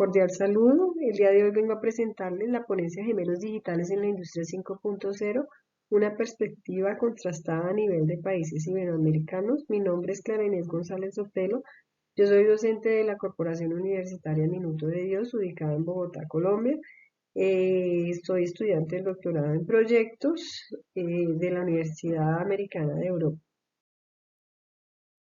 Cordial saludo. El día de hoy vengo a presentarles la ponencia Gemelos Digitales en la Industria 5.0, una perspectiva contrastada a nivel de países iberoamericanos. Mi nombre es Clara Inés González Sotelo. Yo soy docente de la Corporación Universitaria Minuto de Dios, ubicada en Bogotá, Colombia. Soy estudiante del doctorado en proyectos de la Universidad Americana de Europa.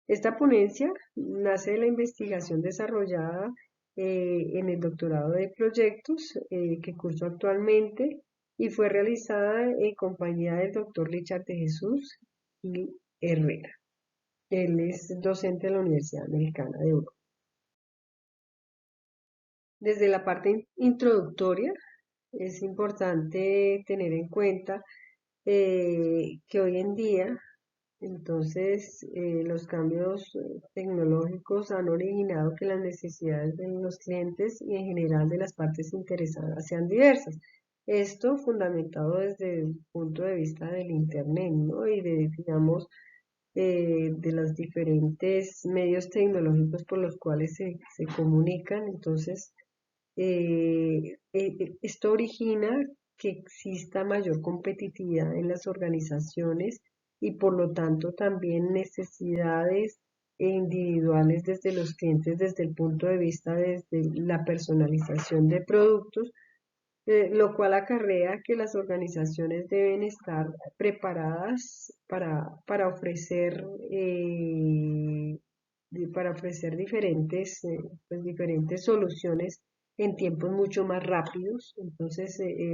Esta ponencia nace de la investigación desarrollada en el doctorado de proyectos que curso actualmente y fue realizada en compañía del doctor Richard de Jesús y Herrera. Él es docente de la Universidad Americana de Europa. Desde la parte introductoria es importante tener en cuenta que hoy en día los cambios tecnológicos han originado que las necesidades de los clientes y en general de las partes interesadas sean diversas. Esto fundamentado desde el punto de vista del Internet, ¿no? Y de los diferentes medios tecnológicos por los cuales se comunican. Esto origina que exista mayor competitividad en las organizaciones y por lo tanto también necesidades individuales desde los clientes desde el punto de vista desde la personalización de productos, lo cual acarrea que las organizaciones deben estar preparadas para ofrecer diferentes soluciones en tiempos mucho más rápidos.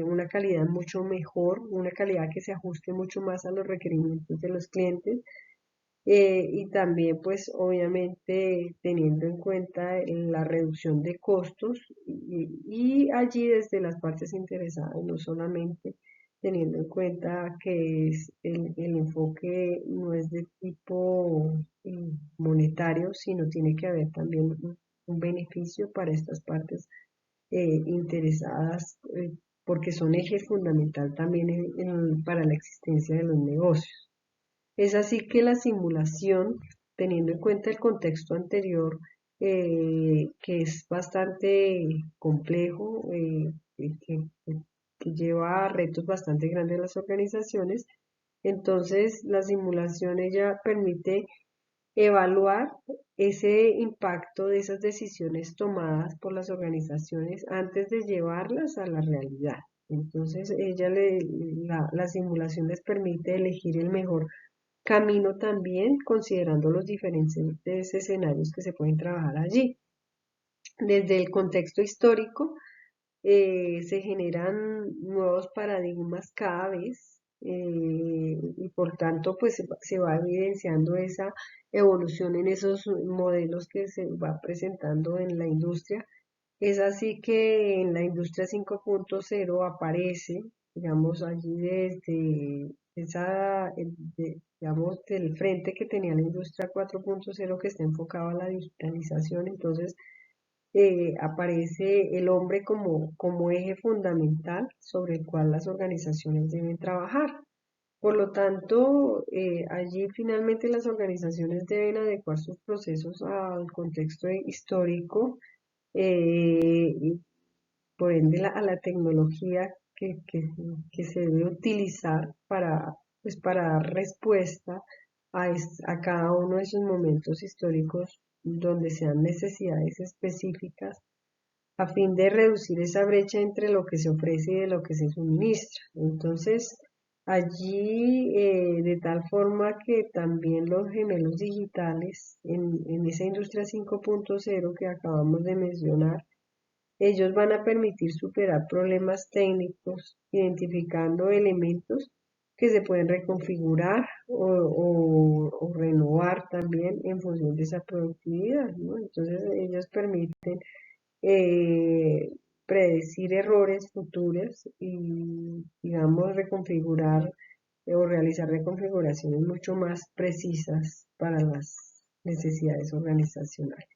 Una calidad mucho mejor, una calidad que se ajuste mucho más a los requerimientos de los clientes. Y también, pues, obviamente, teniendo en cuenta la reducción de costos y allí desde las partes interesadas, no solamente teniendo en cuenta que el enfoque no es de tipo monetario, sino tiene que haber también un beneficio para estas partes interesadas, porque son eje fundamental también para la existencia de los negocios. Es así que la simulación, teniendo en cuenta el contexto anterior, que es bastante complejo, que lleva a retos bastante grandes a las organizaciones, entonces la simulación ella permite evaluar ese impacto de esas decisiones tomadas por las organizaciones antes de llevarlas a la realidad. Entonces, la simulación les permite elegir el mejor camino también, considerando los diferentes escenarios que se pueden trabajar allí. Desde el contexto histórico, se generan nuevos paradigmas cada vez y por tanto pues se va evidenciando esa evolución en esos modelos que se va presentando en la industria. Es así que en la industria 5.0 aparece, digamos, allí desde digamos, del frente que tenía la industria 4.0 que está enfocada a la digitalización. Entonces, aparece el hombre como eje fundamental sobre el cual las organizaciones deben trabajar. Por lo tanto, allí finalmente las organizaciones deben adecuar sus procesos al contexto histórico y por ende a la tecnología que se debe utilizar para dar respuesta a cada uno de esos momentos históricos donde sean necesidades específicas a fin de reducir esa brecha entre lo que se ofrece y de lo que se suministra. Entonces, allí, de tal forma que también los gemelos digitales en esa industria 5.0 que acabamos de mencionar, ellos van a permitir superar problemas técnicos, identificando elementos que se pueden reconfigurar o renovar también en función de esa productividad, ¿no? Entonces ellos permiten eh, predecir errores futuros y, digamos, reconfigurar o realizar reconfiguraciones mucho más precisas para las necesidades organizacionales.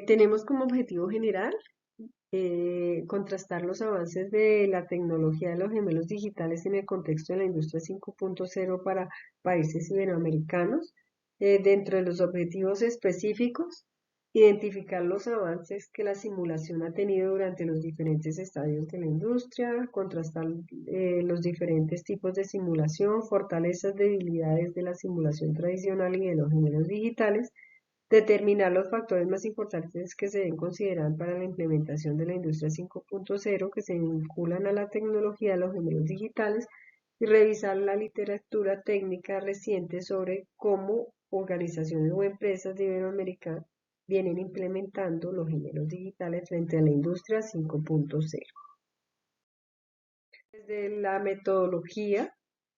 Tenemos como objetivo general contrastar los avances de la tecnología de los gemelos digitales en el contexto de la industria 5.0 para países iberoamericanos. Dentro de los objetivos específicos, identificar los avances que la simulación ha tenido durante los diferentes estadios de la industria, contrastar los diferentes tipos de simulación, fortalezas, debilidades de la simulación tradicional y de los gemelos digitales, determinar los factores más importantes que se deben considerar para la implementación de la industria 5.0 que se vinculan a la tecnología de los gemelos digitales y revisar la literatura técnica reciente sobre cómo organizaciones o empresas de Iberoamérica vienen implementando los gemelos digitales frente a la industria 5.0. Desde la metodología,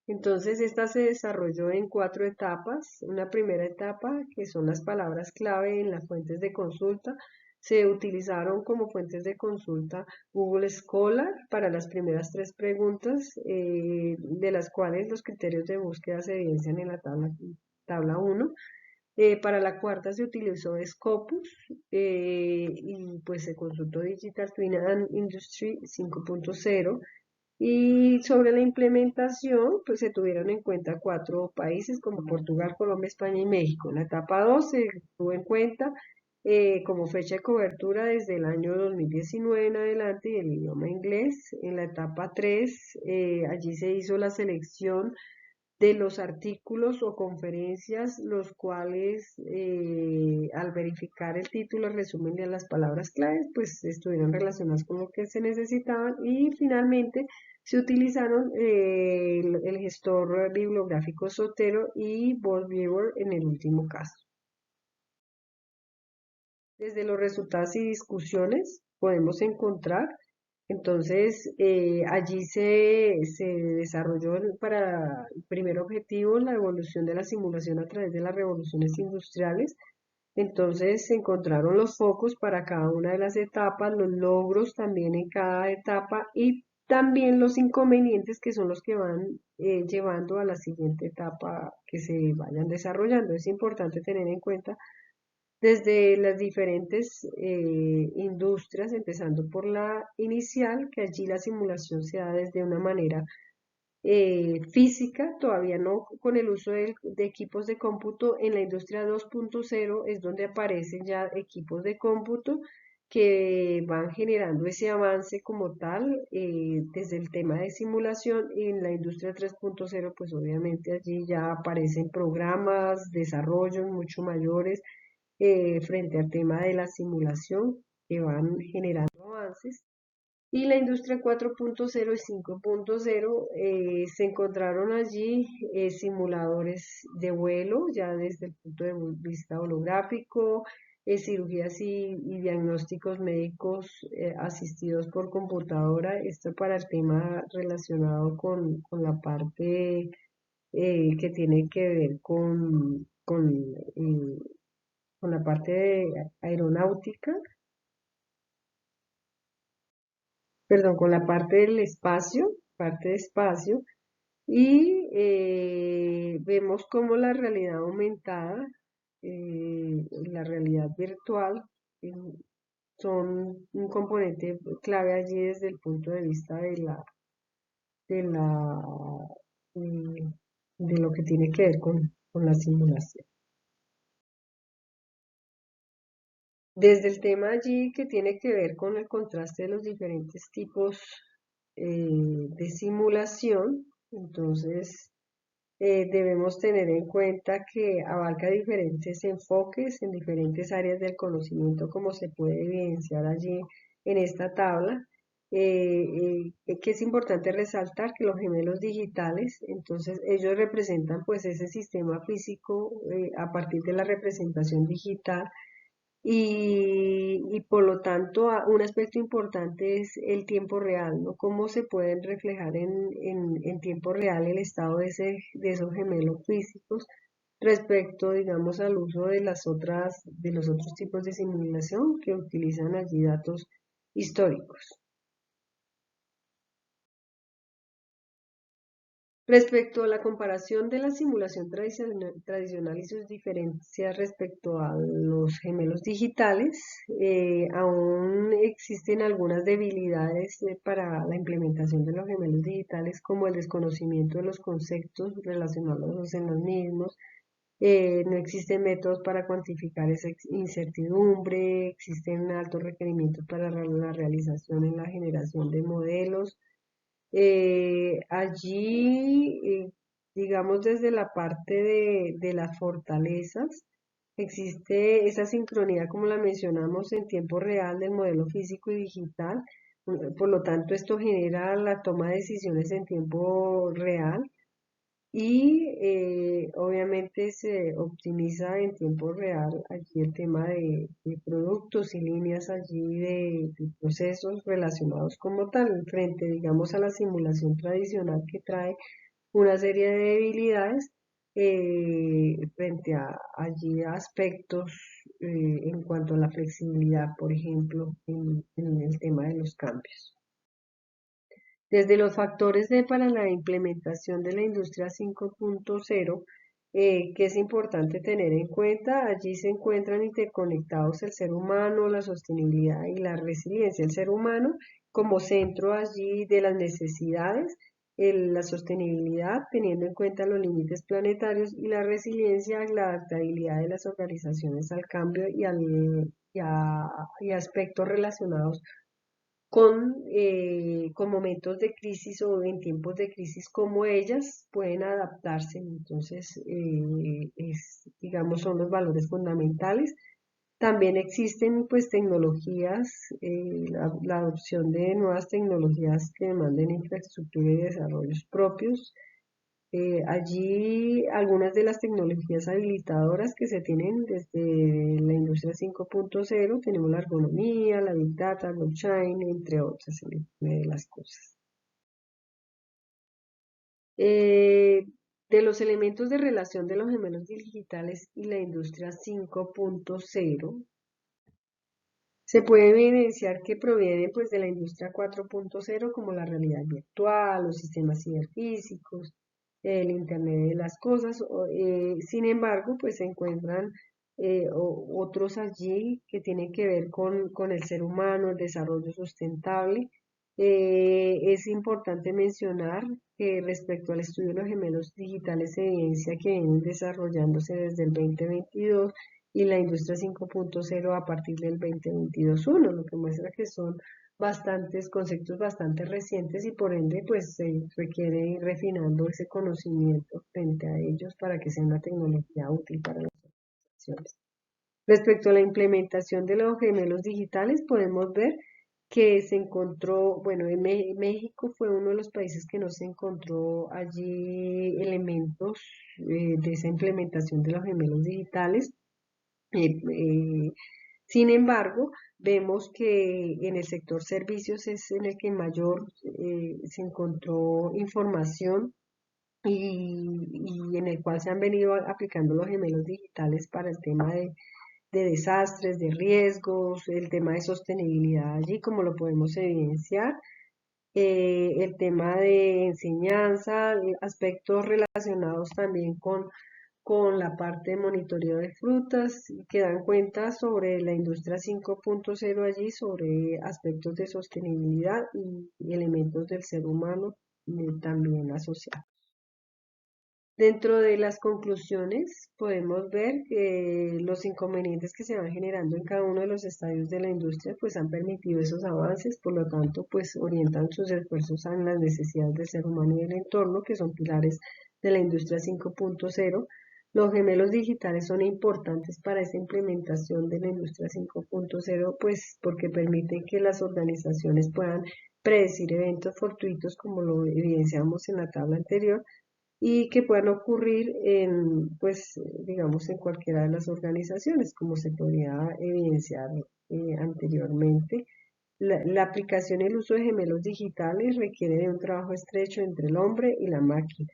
entonces esta se desarrolló en 4 etapas. Una primera etapa, que son las palabras clave en las fuentes de consulta. Se utilizaron como fuentes de consulta Google Scholar para las primeras 3 preguntas, de las cuales los criterios de búsqueda se evidencian en la tabla 1. Para la cuarta se utilizó Scopus, y pues se consultó Digital Twin and Industry 5.0. Y sobre la implementación, pues se tuvieron en cuenta 4 países como Portugal, Colombia, España y México. En la etapa 2 se tuvo en cuenta como fecha de cobertura desde el año 2019 en adelante y el idioma inglés. En la etapa 3, allí se hizo la selección de los artículos o conferencias, los cuales al verificar el título, el resumen de las palabras claves, pues estuvieron relacionadas con lo que se necesitaban y finalmente se utilizaron el gestor bibliográfico Sotero y BoardViewer en el último caso. Desde los resultados y discusiones podemos encontrar, entonces allí se desarrolló para el primer objetivo la evolución de la simulación a través de las revoluciones industriales. Entonces se encontraron los focos para cada una de las etapas, los logros también en cada etapa y también los inconvenientes que son los que van llevando a la siguiente etapa que se vayan desarrollando. Es importante tener en cuenta desde las diferentes industrias, empezando por la inicial, que allí la simulación se da desde una manera física, todavía no con el uso de equipos de cómputo. En la industria 2.0 es donde aparecen ya equipos de cómputo que van generando ese avance como tal desde el tema de simulación. Y en la industria 3.0 pues obviamente allí ya aparecen programas, desarrollos mucho mayores frente al tema de la simulación que van generando avances. Y la industria 4.0 y 5.0 se encontraron allí simuladores de vuelo, ya desde el punto de vista holográfico, cirugías y diagnósticos médicos asistidos por computadora. Esto para el tema relacionado con la parte que tiene que ver con la parte de aeronáutica, perdón, con la parte del espacio, parte de espacio, y vemos cómo la realidad aumentada, la realidad virtual, eh, son un componente clave allí desde el punto de vista de mm, de lo que tiene que ver con la simulación. Desde el tema allí que tiene que ver con el contraste de los diferentes tipos de simulación, entonces debemos tener en cuenta que abarca diferentes enfoques en diferentes áreas del conocimiento, como se puede evidenciar allí en esta tabla. Que es importante resaltar que los gemelos digitales, entonces ellos representan pues ese sistema físico a partir de la representación digital y por lo tanto un aspecto importante es el tiempo real, ¿no? Cómo se pueden reflejar en tiempo real el estado de esos gemelos físicos respecto, digamos, al uso de los otros tipos de simulación que utilizan allí datos históricos. Respecto a la comparación de la simulación tradicional y sus diferencias respecto a los gemelos digitales, aún existen algunas debilidades para la implementación de los gemelos digitales, como el desconocimiento de los conceptos relacionados en los mismos, No existen métodos para cuantificar esa incertidumbre, existen altos requerimientos para la realización y la generación de modelos. Allí, digamos, desde la parte de las fortalezas, existe esa sincronía, como la mencionamos, en tiempo real del modelo físico y digital. Por lo tanto, esto genera la toma de decisiones en tiempo real y obviamente se optimiza en tiempo real allí el tema de productos y líneas allí de procesos relacionados como tal, frente, digamos, a la simulación tradicional que trae una serie de debilidades frente a allí aspectos en cuanto a la flexibilidad, por ejemplo, en el tema de los cambios. Desde los factores para la implementación de la industria 5.0, que es importante tener en cuenta, allí se encuentran interconectados el ser humano, la sostenibilidad y la resiliencia. El ser humano como centro allí de las necesidades, la sostenibilidad teniendo en cuenta los límites planetarios y la resiliencia, la adaptabilidad de las organizaciones al cambio y aspectos relacionados con momentos de crisis o en tiempos de crisis como ellas pueden adaptarse. Entonces, digamos, son los valores fundamentales. También existen pues tecnologías, la adopción de nuevas tecnologías que demanden infraestructura y desarrollos propios, allí algunas de las tecnologías habilitadoras que se tienen desde la industria 5.0, tenemos la ergonomía, la Big Data, blockchain, entre otras de las cosas. De los elementos de relación de los gemelos digitales y la industria 5.0, se puede evidenciar que provienen pues de la industria 4.0 como la realidad virtual, los sistemas ciberfísicos, el Internet de las cosas. Sin embargo, pues se encuentran otros allí que tienen que ver con el ser humano, el desarrollo sustentable. Es importante mencionar que respecto al estudio de los gemelos digitales se evidencia que vienen desarrollándose desde el 2022 y la industria 5.0 a partir del 2022-1, lo que muestra que son bastantes conceptos bastante recientes y por ende pues se requiere ir refinando ese conocimiento frente a ellos para que sea una tecnología útil para las organizaciones. Respecto a la implementación de los gemelos digitales, podemos ver que se encontró, bueno, en México fue uno de los países que no se encontró allí elementos de esa implementación de los gemelos digitales. Eh, eh, Sin embargo, vemos que en el sector servicios es en el que mayor se encontró información y en el cual se han venido aplicando los gemelos digitales para el tema de desastres, de riesgos, el tema de sostenibilidad allí, como lo podemos evidenciar, el tema de enseñanza, aspectos relacionados también con la parte de monitoreo de frutas que dan cuenta sobre la industria 5.0 allí, sobre aspectos de sostenibilidad y elementos del ser humano también asociados. Dentro de las conclusiones podemos ver que los inconvenientes que se van generando en cada uno de los estadios de la industria pues han permitido esos avances, por lo tanto pues orientan sus esfuerzos a las necesidades del ser humano y del entorno que son pilares de la industria 5.0. Los gemelos digitales son importantes para esa implementación de la industria 5.0 pues porque permiten que las organizaciones puedan predecir eventos fortuitos como lo evidenciamos en la tabla anterior y que puedan ocurrir en, pues, digamos, en cualquiera de las organizaciones, como se podía evidenciar anteriormente. La aplicación y el uso de gemelos digitales requiere de un trabajo estrecho entre el hombre y la máquina.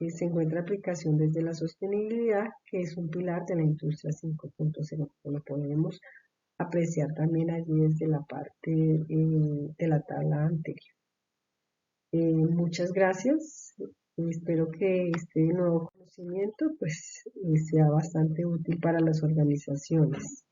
Se encuentra aplicación desde la sostenibilidad, que es un pilar de la industria 5.0, como lo podemos apreciar también allí desde la parte de la tabla anterior. Muchas gracias. Espero que este nuevo conocimiento pues sea bastante útil para las organizaciones.